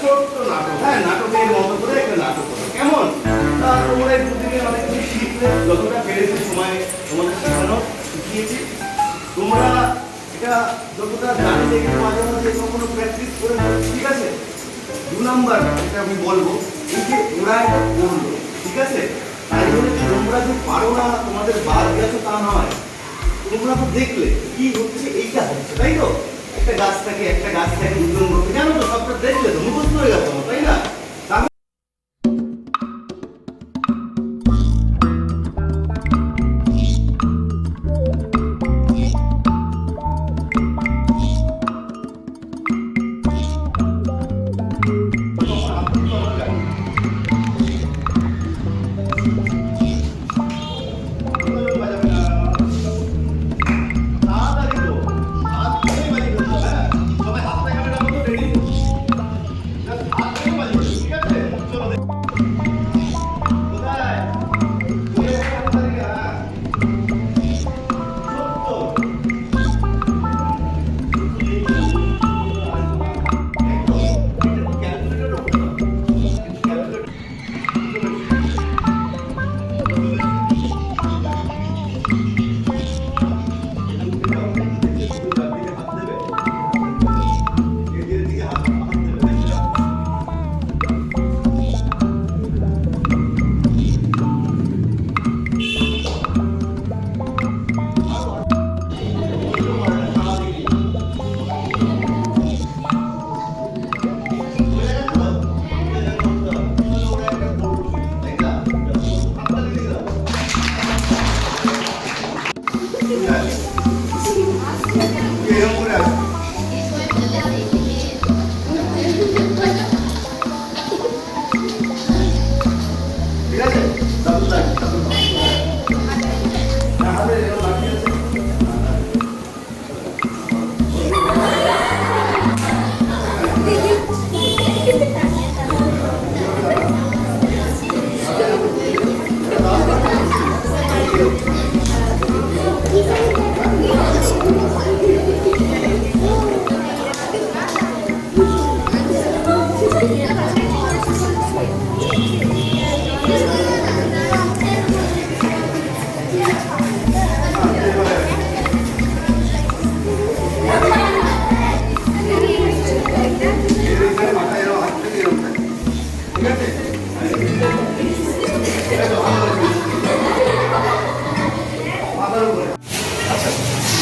ছোট্ট নাটক, হ্যাঁ নাটকের মতো করে একটা নাটক করো, কেমন? তোমরা এই দুদিনে অনেক কিছু শিখলে, যতটা পেরেছি সময় তোমাদের শেখানো শিখিয়েছি। তোমরা এটা যতটা জানলে একটু মাঝে মাঝে কোনো প্র্যাকটিস করে নাও, ঠিক আছে? 2 নাম্বার এটা আমি বলবো, এই যে ওরা এটা করলো, ঠিক আছে? তাই বলে তোমরা যে পারো না, তোমাদের বাদ গেছো তা নয়। তোমরা তো দেখলে কি হচ্ছে, এইটা হচ্ছে, তাই তো? একটা গাছ থেকে উদ্যোগ করতে, জানো তো, সবটা দেখলে তো মুখস্থ হয়ে গেল, তাই না?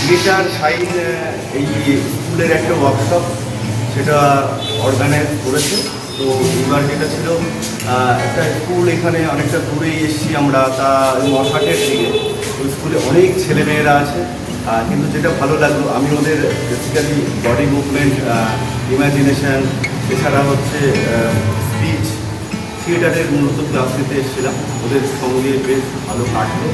গিটার শাইন এই স্কুলের একটা ওয়ার্কশপ, সেটা অর্গানাইজ করেছে। তো এবার যেটা ছিল একটা স্কুল, এখানে অনেকটা দূরেই এসেছি আমরা, তা মশাটের দিকে। ওই স্কুলে অনেক ছেলেমেয়েরা আছে, কিন্তু যেটা ভালো লাগলো, আমি ওদের বেসিক্যালি বডি মুভমেন্ট, ইমাজিনেশান, এছাড়া হচ্ছে স্পিচ, থিয়েটারের মূলত ক্লাস নিতে এসেছিলাম। ওদের সঙ্গে বেশ ভালো কাটলো।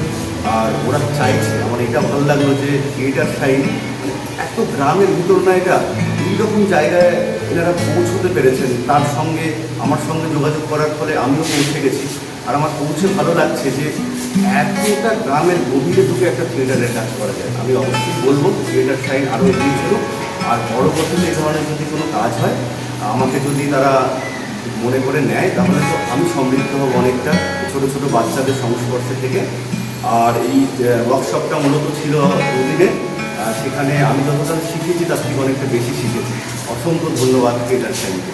আর ওরা চাইছে, আমার এটা ভালো লাগলো যে থিয়েটার সাইড এত গ্রামের ভিতর না, এটা এইরকম জায়গায় এনারা পৌঁছতে পেরেছেন। তার সঙ্গে আমার সঙ্গে যোগাযোগ করার ফলে আমিও পৌঁছে গেছি। আর আমার পৌঁছে ভালো লাগছে যে এতটা গ্রামের গভীরে ঢুকে একটা থিয়েটারের কাজ করা যায়। আমি অবশ্যই বলবো থিয়েটার সাইড আরও এগিয়ে ছিল। আর পরবর্তীতে এই ধরনের যদি কোনো কাজ হয়, আমাকে যদি তারা মনে করে নেয়, তাহলে তো আমি সমৃদ্ধ হব অনেকটা ছোটো ছোটো বাচ্চাদের সংস্পর্শে থেকে। আর এই ওয়ার্কশপটা মূলত ছিল দুদিনে, সেখানে আমি যতটা শিখেছি তার থেকে অনেকটা বেশি শিখেছি। অসংখ্য ধন্যবাদ থিয়েটার সাইডকে।